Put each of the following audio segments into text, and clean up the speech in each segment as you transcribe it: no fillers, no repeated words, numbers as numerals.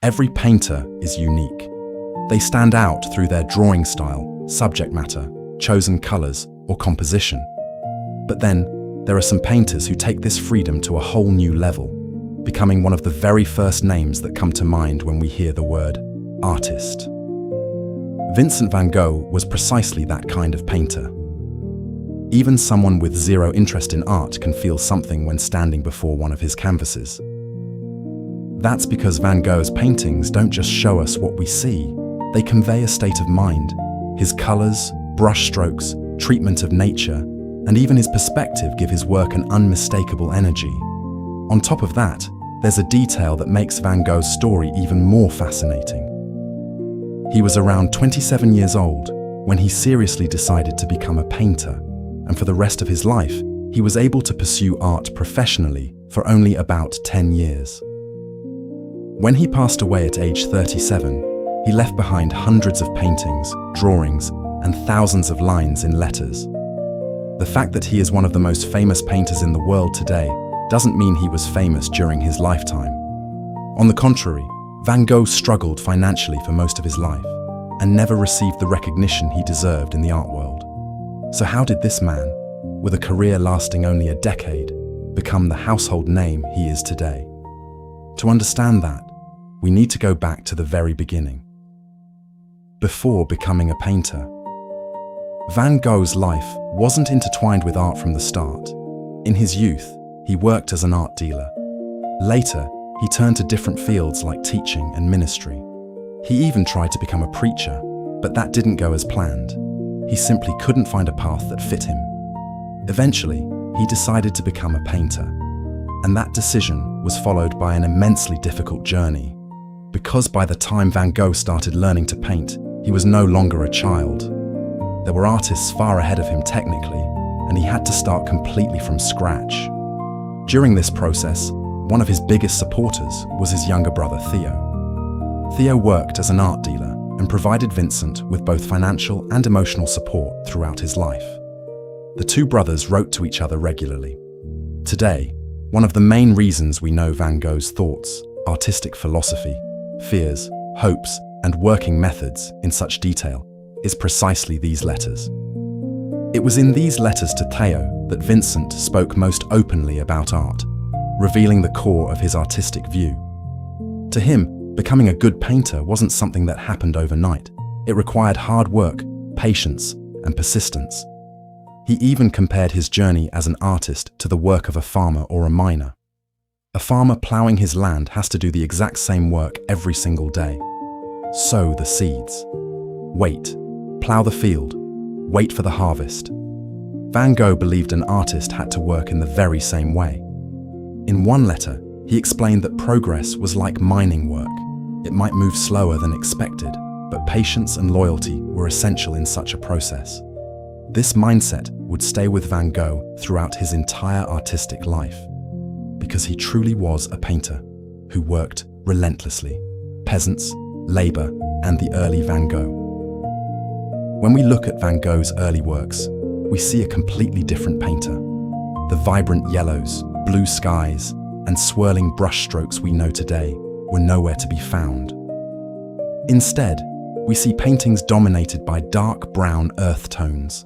Every painter is unique. They stand out through their drawing style, subject matter, chosen colors, or composition. But then, there are some painters who take this freedom to a whole new level, becoming one of the very first names that come to mind when we hear the word artist. Vincent van Gogh was precisely that kind of painter. Even someone with zero interest in art can feel something when standing before one of his canvases. That's because Van Gogh's paintings don't just show us what we see, they convey a state of mind. His colors, brush strokes, treatment of nature, and even his perspective give his work an unmistakable energy. On top of that, there's a detail that makes Van Gogh's story even more fascinating. He was around 27 years old when he seriously decided to become a painter, and for the rest of his life, he was able to pursue art professionally for only about 10 years. When he passed away at age 37, he left behind hundreds of paintings, drawings, and thousands of lines in letters. The fact that he is one of the most famous painters in the world today doesn't mean he was famous during his lifetime. On the contrary, Van Gogh struggled financially for most of his life and never received the recognition he deserved in the art world. So how did this man, with a career lasting only a decade, become the household name he is today? To understand that, we need to go back to the very beginning. Before becoming a painter, Van Gogh's life wasn't intertwined with art from the start. In his youth, he worked as an art dealer. Later, he turned to different fields like teaching and ministry. He even tried to become a preacher, but that didn't go as planned. He simply couldn't find a path that fit him. Eventually, he decided to become a painter, and that decision was followed by an immensely difficult journey. Because by the time Van Gogh started learning to paint, he was no longer a child. There were artists far ahead of him technically, and he had to start completely from scratch. During this process, one of his biggest supporters was his younger brother Theo. Theo worked as an art dealer and provided Vincent with both financial and emotional support throughout his life. The two brothers wrote to each other regularly. Today, one of the main reasons we know Van Gogh's thoughts, artistic philosophy, fears, hopes, and working methods in such detail is precisely these letters. It was in these letters to Theo that Vincent spoke most openly about art, revealing the core of his artistic view. To him, becoming a good painter wasn't something that happened overnight. It required hard work, patience, and persistence. He even compared his journey as an artist to the work of a farmer or a miner. A farmer plowing his land has to do the exact same work every single day. Sow the seeds. Wait. Plow the field. Wait for the harvest. Van Gogh believed an artist had to work in the very same way. In one letter, he explained that progress was like mining work. It might move slower than expected, but patience and loyalty were essential in such a process. This mindset would stay with Van Gogh throughout his entire artistic life, because he truly was a painter who worked relentlessly. Peasants, labor, and the early Van Gogh. When we look at Van Gogh's early works, we see a completely different painter. The vibrant yellows, blue skies, and swirling brushstrokes we know today were nowhere to be found. Instead, we see paintings dominated by dark brown earth tones.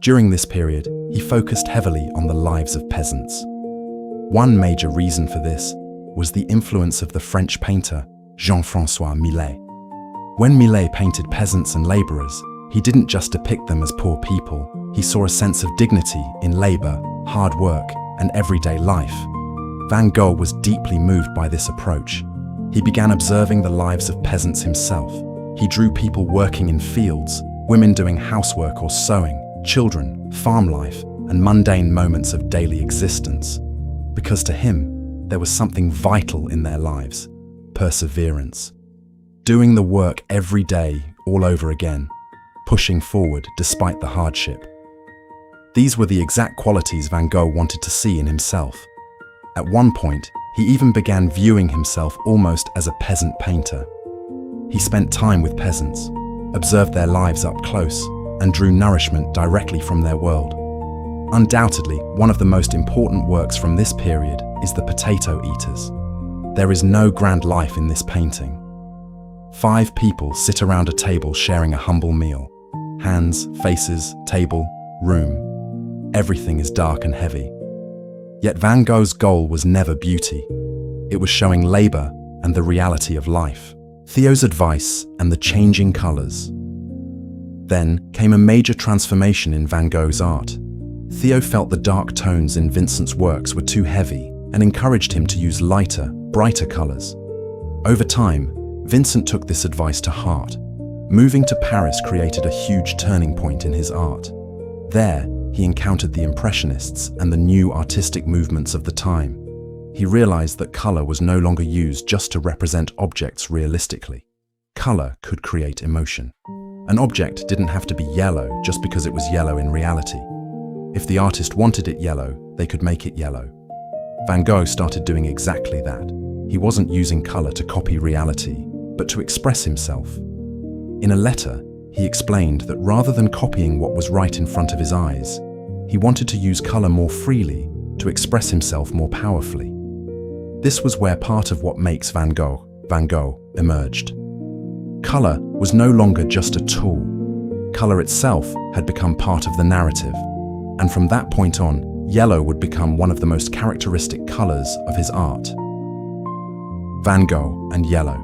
During this period, he focused heavily on the lives of peasants. One major reason for this was the influence of the French painter Jean-François Millet. When Millet painted peasants and laborers, he didn't just depict them as poor people. He saw a sense of dignity in labor, hard work, and everyday life. Van Gogh was deeply moved by this approach. He began observing the lives of peasants himself. He drew people working in fields, women doing housework or sewing, children, farm life, and mundane moments of daily existence. Because to him, there was something vital in their lives: perseverance. Doing the work every day, all over again, pushing forward despite the hardship. These were the exact qualities Van Gogh wanted to see in himself. At one point, he even began viewing himself almost as a peasant painter. He spent time with peasants, observed their lives up close, and drew nourishment directly from their world. Undoubtedly, one of the most important works from this period is the Potato Eaters. there is no grand life in this painting. 5 people sit around a table sharing a humble meal. Hands, faces, table, room. Everything is dark and heavy. Yet Van Gogh's goal was never beauty. It was showing labor and the reality of life. Theo's advice and the changing colors. Then came a major transformation in Van Gogh's art. Theo felt the dark tones in Vincent's works were too heavy and encouraged him to use lighter, brighter colors. Over time, Vincent took this advice to heart. Moving to Paris created a huge turning point in his art. There, he encountered the Impressionists and the new artistic movements of the time. He realized that color was no longer used just to represent objects realistically. Color could create emotion. An object didn't have to be yellow just because it was yellow in reality. If the artist wanted it yellow, they could make it yellow. Van Gogh started doing exactly that. He wasn't using color to copy reality, but to express himself. In a letter, he explained that rather than copying what was right in front of his eyes, he wanted to use color more freely to express himself more powerfully. This was where part of what makes Van Gogh emerged. Color was no longer just a tool. Color itself had become part of the narrative, and from that point on, yellow would become one of the most characteristic colors of his art. Van Gogh and yellow.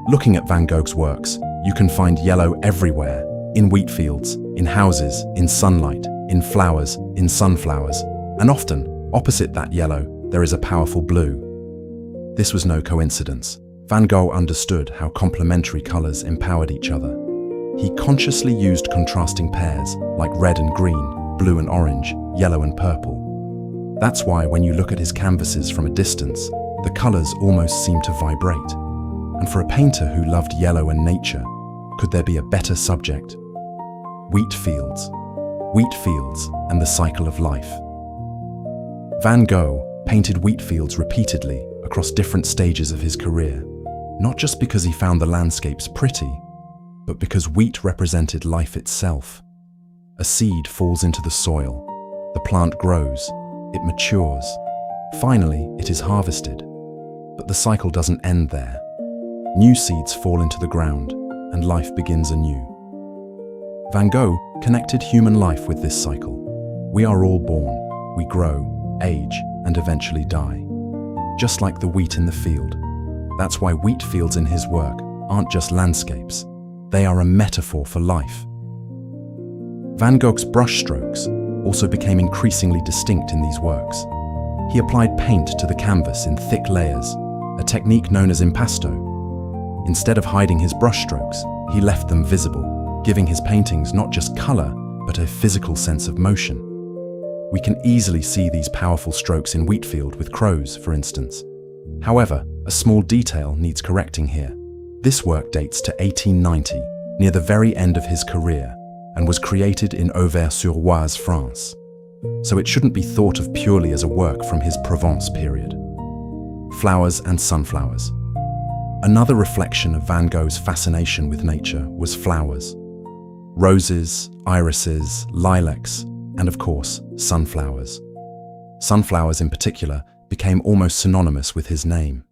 Looking at Van Gogh's works, you can find yellow everywhere, in wheat fields, in houses, in sunlight, in flowers, in sunflowers, and often, opposite that yellow, there is a powerful blue. This was no coincidence. Van Gogh understood how complementary colors empowered each other. He consciously used contrasting pairs, like red and green, blue and orange, yellow and purple. That's why when you look at his canvases from a distance, the colors almost seem to vibrate. And for a painter who loved yellow and nature, could there be a better subject? Wheat fields and the cycle of life. Van Gogh painted wheat fields repeatedly across different stages of his career, not just because he found the landscapes pretty, but because wheat represented life itself. A seed falls into the soil, the plant grows, it matures. Finally, it is harvested. But the cycle doesn't end there. New seeds fall into the ground, and life begins anew. Van Gogh connected human life with this cycle. We are all born, we grow, age, and eventually die. Just like the wheat in the field. That's why wheat fields in his work aren't just landscapes. They are a metaphor for life. Van Gogh's brushstrokes also became increasingly distinct in these works. He applied paint to the canvas in thick layers, a technique known as impasto. Instead of hiding his brushstrokes, he left them visible, giving his paintings not just color, but a physical sense of motion. We can easily see these powerful strokes in Wheatfield with crows, for instance. However, a small detail needs correcting here. This work dates to 1890, near the very end of his career, and was created in Auvers-sur-Oise, France. So it shouldn't be thought of purely as a work from his Provence period. Flowers and sunflowers. Another reflection of Van Gogh's fascination with nature was flowers. Roses, irises, lilacs, and of course, sunflowers. Sunflowers in particular became almost synonymous with his name.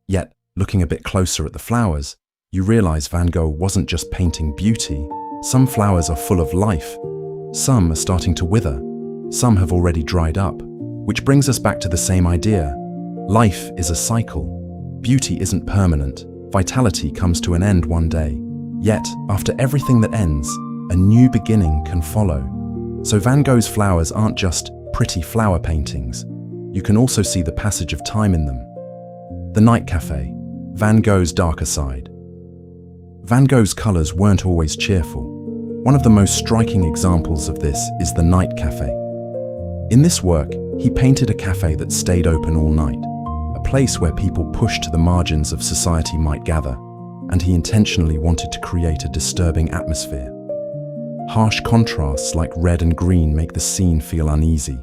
Yet, looking a bit closer at the flowers, you realize Van Gogh wasn't just painting beauty. Some flowers are full of life. Some are starting to wither. Some have already dried up. Which brings us back to the same idea. Life is a cycle. Beauty isn't permanent. Vitality comes to an end one day. Yet, after everything that ends, a new beginning can follow. So Van Gogh's flowers aren't just pretty flower paintings. You can also see the passage of time in them. The Night Cafe, Van Gogh's darker side. Van Gogh's colors weren't always cheerful. One of the most striking examples of this is the Night Cafe. In this work, he painted a cafe that stayed open all night, a place where people pushed to the margins of society might gather, and he intentionally wanted to create a disturbing atmosphere. Harsh contrasts like red and green make the scene feel uneasy.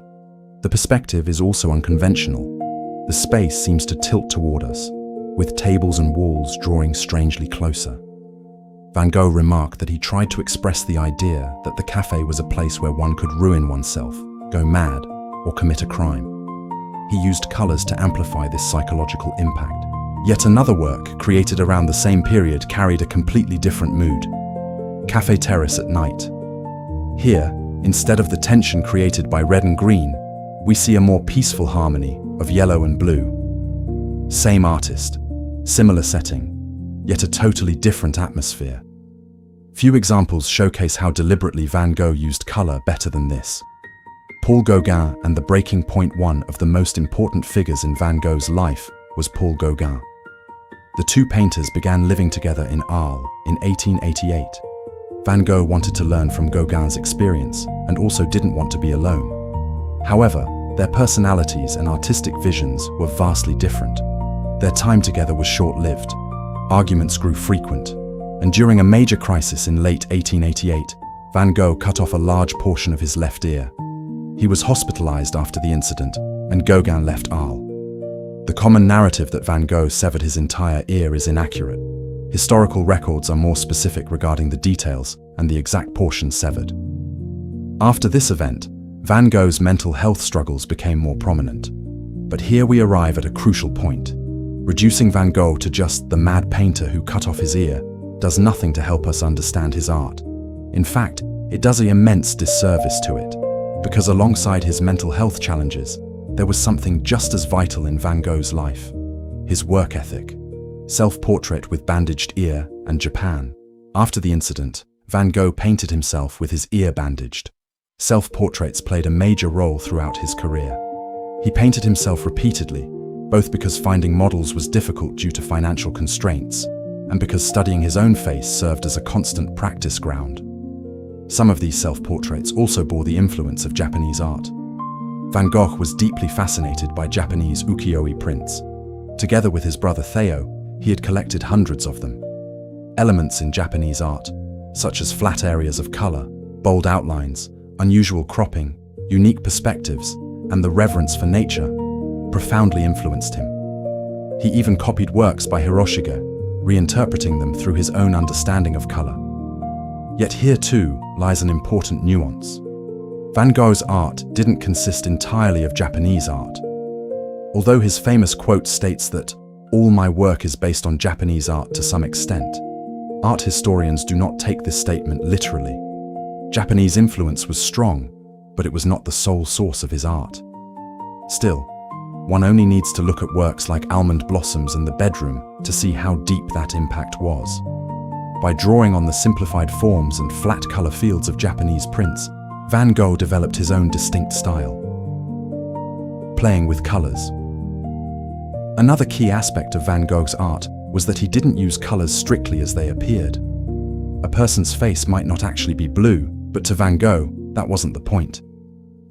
The perspective is also unconventional. The space seems to tilt toward us, with tables and walls drawing strangely closer. Van Gogh remarked that he tried to express the idea that the cafe was a place where one could ruin oneself, go mad, or commit a crime. he used colors to amplify this psychological impact. Yet another work, created around the same period, carried a completely different mood. Café Terrace at Night. Here, instead of the tension created by red and green, we see a more peaceful harmony of yellow and blue. Same artist, similar setting, yet a totally different atmosphere. Few examples showcase how deliberately Van Gogh used color better than this. Paul Gauguin, and the breaking point. One of the most important figures in Van Gogh's life was Paul Gauguin. The two painters began living together in Arles in 1888. Van Gogh wanted to learn from Gauguin's experience and also didn't want to be alone. However, their personalities and artistic visions were vastly different. Their time together was short-lived. Arguments grew frequent, and during a major crisis in late 1888, Van Gogh cut off a large portion of his left ear. He was hospitalized after the incident, and Gauguin left Arles. The common narrative that Van Gogh severed his entire ear is inaccurate. Historical records are more specific regarding the details and the exact portion severed. After this event, Van Gogh's mental health struggles became more prominent. But here we arrive at a crucial point. Reducing Van Gogh to just the mad painter who cut off his ear does nothing to help us understand his art. In fact, it does an immense disservice to it, because alongside his mental health challenges, there was something just as vital in Van Gogh's life: his work ethic. Self-portrait with bandaged ear and Japan. After the incident, Van Gogh painted himself with his ear bandaged. Self-portraits played a major role throughout his career. He painted himself repeatedly, both because finding models was difficult due to financial constraints, and because studying his own face served as a constant practice ground. Some of these self-portraits also bore the influence of Japanese art. Van Gogh was deeply fascinated by Japanese ukiyo-e prints. Together with his brother Theo, he had collected hundreds of them. Elements in Japanese art, such as flat areas of color, bold outlines, unusual cropping, unique perspectives, and the reverence for nature, profoundly influenced him. He even copied works by Hiroshige, reinterpreting them through his own understanding of color. Yet here too lies an important nuance. Van Gogh's art didn't consist entirely of Japanese art. Although his famous quote states that all my work is based on Japanese art to some extent, art historians do not take this statement literally. Japanese influence was strong, but it was not the sole source of his art. Still, one only needs to look at works like Almond Blossoms and The Bedroom to see how deep that impact was. By drawing on the simplified forms and flat color fields of Japanese prints, Van Gogh developed his own distinct style. Playing with colors. Another key aspect of Van Gogh's art was that he didn't use colors strictly as they appeared. A person's face might not actually be blue, but to Van Gogh, that wasn't the point.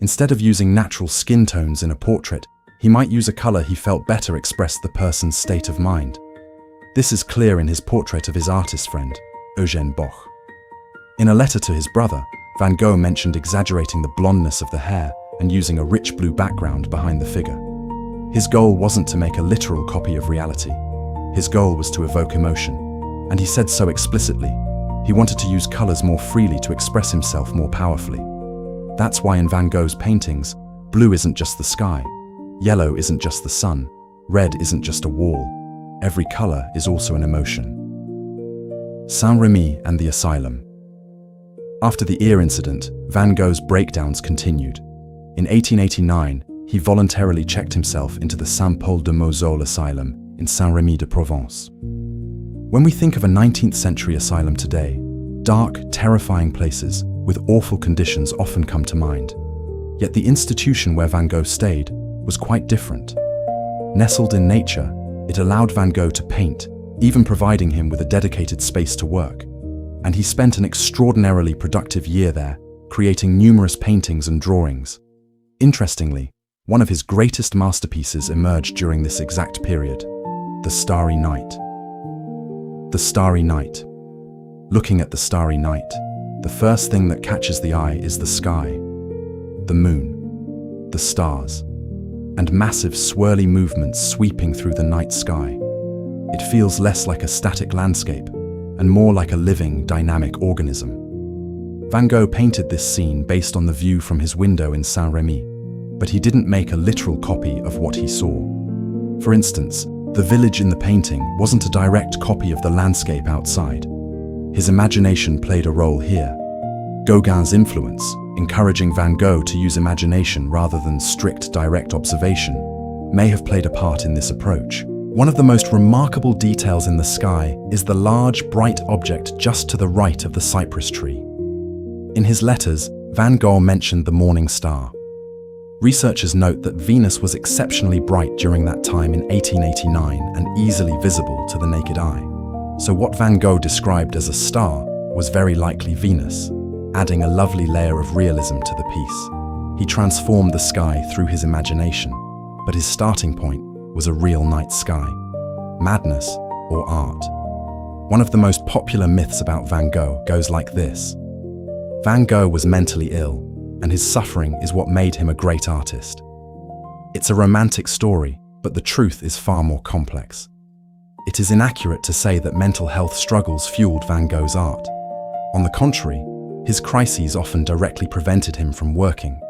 Instead of using natural skin tones in a portrait, he might use a color he felt better expressed the person's state of mind. This is clear in his portrait of his artist friend, Eugène Boch. In a letter to his brother, Van Gogh mentioned exaggerating the blondness of the hair and using a rich blue background behind the figure. His goal wasn't to make a literal copy of reality. His goal was to evoke emotion, and he said so explicitly. He wanted to use colors more freely to express himself more powerfully. That's why in Van Gogh's paintings, blue isn't just the sky, yellow isn't just the sun, red isn't just a wall. Every color is also an emotion. Saint-Rémy and the Asylum. After the ear incident, Van Gogh's breakdowns continued. In 1889, he voluntarily checked himself into the Saint-Paul-de-Moselle Asylum in Saint-Rémy de Provence. When we think of a 19th century asylum today, dark, terrifying places with awful conditions often come to mind. Yet the institution where Van Gogh stayed was quite different. Nestled in nature, it allowed Van Gogh to paint, even providing him with a dedicated space to work. And he spent an extraordinarily productive year there, creating numerous paintings and drawings. Interestingly, one of his greatest masterpieces emerged during this exact period, the Starry Night. The Starry Night. Looking at the Starry Night, the first thing that catches the eye is the sky, the moon, the stars, and massive swirly movements sweeping through the night sky. It feels less like a static landscape and more like a living, dynamic organism. Van Gogh painted this scene based on the view from his window in Saint-Rémy. but he didn't make a literal copy of what he saw. For instance, the village in the painting wasn't a direct copy of the landscape outside. His imagination played a role here. Gauguin's influence, encouraging Van Gogh to use imagination rather than strict direct observation, may have played a part in this approach. One of the most remarkable details in the sky is the large, bright object just to the right of the cypress tree. In his letters, Van Gogh mentioned the morning star. Researchers note that Venus was exceptionally bright during that time in 1889 and easily visible to the naked eye. So what Van Gogh described as a star was very likely Venus, adding a lovely layer of realism to the piece. He transformed the sky through his imagination, but his starting point was a real night sky. Madness or art? One of the most popular myths about Van Gogh goes like this. Van Gogh was mentally ill, and his suffering is what made him a great artist. It's a romantic story, but the truth is far more complex. It is inaccurate to say that mental health struggles fueled Van Gogh's art. On the contrary, his crises often directly prevented him from working.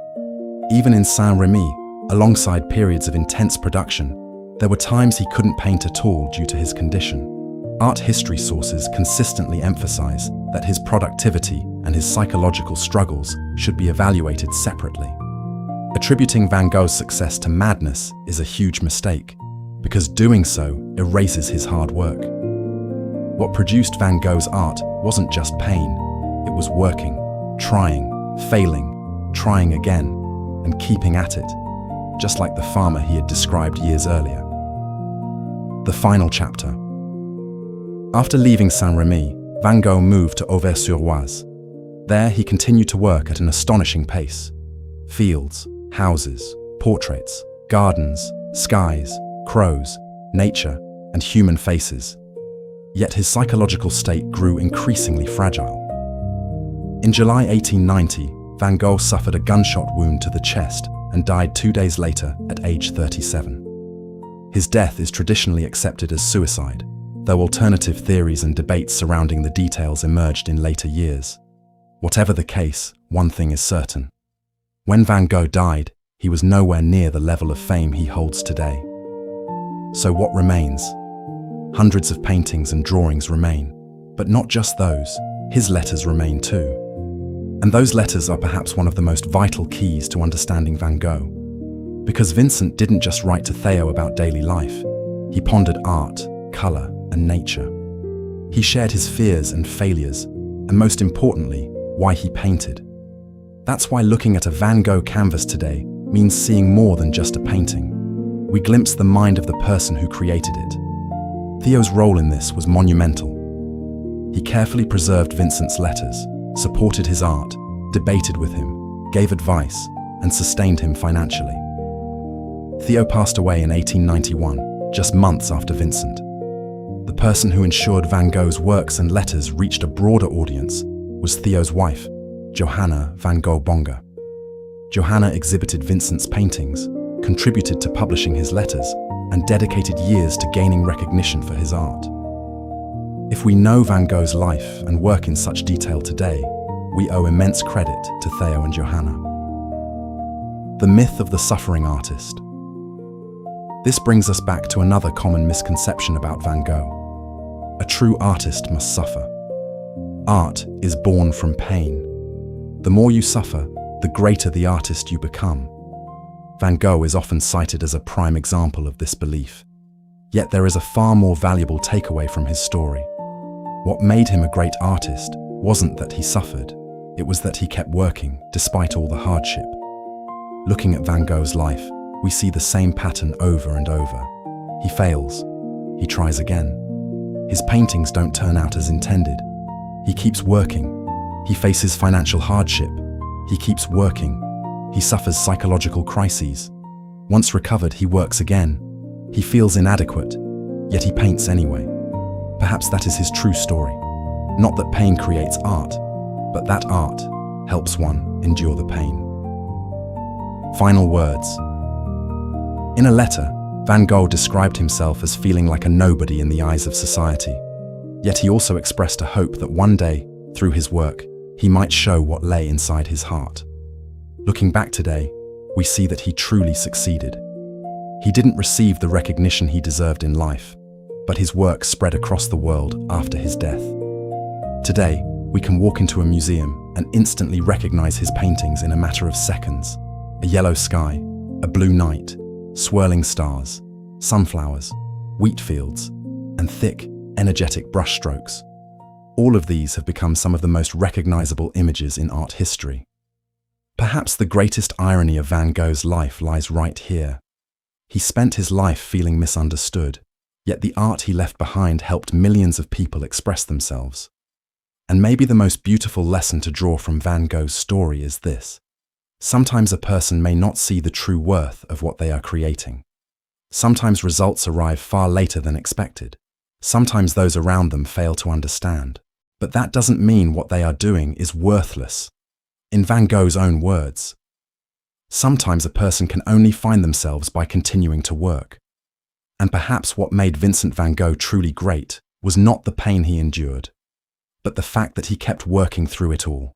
Even in Saint-Rémy, alongside periods of intense production, there were times he couldn't paint at all due to his condition. Art history sources consistently emphasize that his productivity and his psychological struggles should be evaluated separately. Attributing Van Gogh's success to madness is a huge mistake, because doing so erases his hard work. What produced Van Gogh's art wasn't just pain, it was working, trying, failing, trying again, and keeping at it, just like the farmer he had described years earlier. The final chapter. After leaving Saint-Rémy, Van Gogh moved to Auvers-sur-Oise. There he continued to work at an astonishing pace. Fields, houses, portraits, gardens, skies, crows, nature, and human faces. Yet his psychological state grew increasingly fragile. In July 1890, Van Gogh suffered a gunshot wound to the chest and died 2 days later at age 37. His death is traditionally accepted as suicide, though alternative theories and debates surrounding the details emerged in later years. Whatever the case, one thing is certain. When Van Gogh died, he was nowhere near the level of fame he holds today. So what remains? Hundreds of paintings and drawings remain, but not just those, his letters remain too. And those letters are perhaps one of the most vital keys to understanding Van Gogh. Because Vincent didn't just write to Theo about daily life, he pondered art, color, and nature. He shared his fears and failures, and most importantly, why he painted. That's why looking at a Van Gogh canvas today means seeing more than just a painting. We glimpse the mind of the person who created it. Theo's role in this was monumental. He carefully preserved Vincent's letters, supported his art, debated with him, gave advice, and sustained him financially. Theo passed away in 1891, just months after Vincent. The person who ensured Van Gogh's works and letters reached a broader audience was Theo's wife, Johanna van Gogh-Bonger. Johanna exhibited Vincent's paintings, contributed to publishing his letters, and dedicated years to gaining recognition for his art. If we know Van Gogh's life and work in such detail today, we owe immense credit to Theo and Johanna. The myth of the suffering artist. This brings us back to another common misconception about Van Gogh. A true artist must suffer. Art is born from pain. The more you suffer, the greater the artist you become. Van Gogh is often cited as a prime example of this belief. Yet there is a far more valuable takeaway from his story. What made him a great artist wasn't that he suffered, it was that he kept working despite all the hardship. Looking at Van Gogh's life, we see the same pattern over and over. He fails. He tries again. His paintings don't turn out as intended. He keeps working. He faces financial hardship. He keeps working. He suffers psychological crises. Once recovered, he works again. He feels inadequate, yet he paints anyway. Perhaps that is his true story. Not that pain creates art, but that art helps one endure the pain. Final words. In a letter, Van Gogh described himself as feeling like a nobody in the eyes of society. Yet he also expressed a hope that one day, through his work, he might show what lay inside his heart. Looking back today, we see that he truly succeeded. He didn't receive the recognition he deserved in life, but his work spread across the world after his death. Today, we can walk into a museum and instantly recognize his paintings in a matter of seconds. A yellow sky, a blue night, swirling stars, sunflowers, wheat fields, and thick, energetic brushstrokes. All of these have become some of the most recognizable images in art history. Perhaps the greatest irony of Van Gogh's life lies right here. He spent his life feeling misunderstood, yet the art he left behind helped millions of people express themselves. And maybe the most beautiful lesson to draw from Van Gogh's story is this: sometimes a person may not see the true worth of what they are creating. Sometimes results arrive far later than expected. Sometimes those around them fail to understand. But that doesn't mean what they are doing is worthless. In Van Gogh's own words, sometimes a person can only find themselves by continuing to work. And perhaps what made Vincent van Gogh truly great was not the pain he endured, but the fact that he kept working through it all.